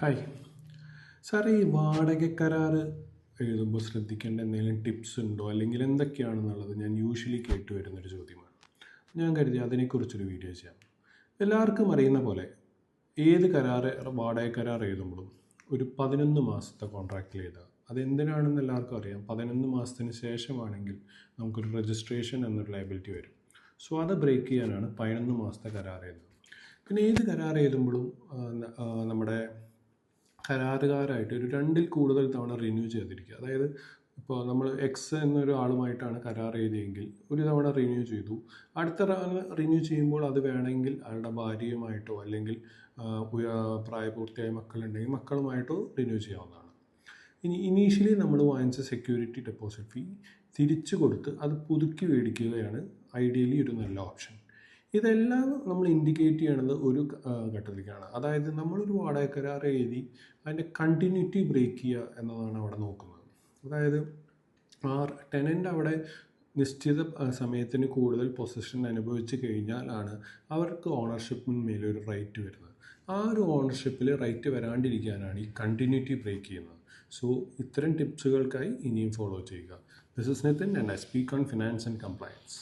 Hi sir, ഈ വാടക കരാർ എഴുതുമ്പോൾ ശ്രദ്ധിക്കേണ്ട എന്തെങ്കിലും ടിപ്സ് ഉണ്ടോ, അല്ലെങ്കിൽ എന്തൊക്കെയാണെന്നുള്ളത് ഞാൻ യൂഷ്വലി കേട്ടുവരുന്നൊരു ചോദ്യമാണ്. ഞാൻ കരുതി അതിനെക്കുറിച്ചൊരു വീഡിയോ ചെയ്യാം. എല്ലാവർക്കും അറിയുന്ന പോലെ ഏത് വാടക കരാർ എഴുതുമ്പോഴും ഒരു 11 മാസത്തെ കോൺട്രാക്റ്റിൽ എഴുതുക. അതെന്തിനാണെന്ന് എല്ലാവർക്കും അറിയാം. 11 മാസത്തിന് ശേഷമാണെങ്കിൽ നമുക്കൊരു രജിസ്ട്രേഷൻ എന്നൊരു ലയബിലിറ്റി വരും. സോ അത് ബ്രേക്ക് ചെയ്യാനാണ് 11 മാസത്തെ കരാർ എഴുതുന്നത്. പിന്നെ ഏത് കരാർ എഴുതുമ്പോഴും നമ്മുടെ കരാറുകാരായിട്ട് ഒരു 2ൽ കൂടുതൽ തവണ റിന്യൂ ചെയ്തിരിക്കുക. അതായത് ഇപ്പോൾ നമ്മൾ എക്സ് എന്നൊരു ആളുമായിട്ടാണ് കരാർ എഴുതിയെങ്കിൽ ഒരു തവണ റിന്യൂ ചെയ്തു, അടുത്ത തവണ റിന്യൂ ചെയ്യുമ്പോൾ അത് വേണമെങ്കിൽ അയാളുടെ ഭാര്യയുമായിട്ടോ അല്ലെങ്കിൽ പ്രായപൂർത്തിയായ മക്കളുണ്ടെങ്കിൽ മക്കളുമായിട്ടോ റിന്യൂ ചെയ്യാവുന്നതാണ്. ഇനീഷ്യലി നമ്മൾ വാങ്ങിച്ച സെക്യൂരിറ്റി ഡെപ്പോസിറ്റ് ഫീ തിരിച്ചു കൊടുത്ത് അത് പുതുക്കി മേടിക്കുകയാണ് ഐഡിയലി ഒരു നല്ല ഓപ്ഷൻ. ഇതെല്ലാം നമ്മൾ ഇൻഡിക്കേറ്റ് ചെയ്യണത് ഒരു ഘട്ടത്തിലേക്കാണ്. അതായത് നമ്മളൊരു വാടക കരാർ എഴുതി അതിൻ്റെ കണ്ടിന്യൂറ്റി ബ്രേക്ക് ചെയ്യുക എന്നതാണ് അവിടെ നോക്കുന്നത്. അതായത് ടെനൻ്റ് അവിടെ നിശ്ചിത സമയത്തിന് കൂടുതൽ പൊസിഷൻ അനുഭവിച്ച് കഴിഞ്ഞാലാണ് അവർക്ക് ഓണർഷിപ്പിന്മേലൊരു റൈറ്റ് വരുന്നത്. ആ ഒരു ഓണർഷിപ്പിൽ റൈറ്റ് വരാണ്ടിരിക്കാനാണ് ഈ കണ്ടിന്യൂറ്റി ബ്രേക്ക് ചെയ്യുന്നത്. സോ ഇത്തരം ടിപ്സുകൾക്കായി ഇനിയും ഫോളോ ചെയ്യുക. This is Nithin and I speak on finance and compliance.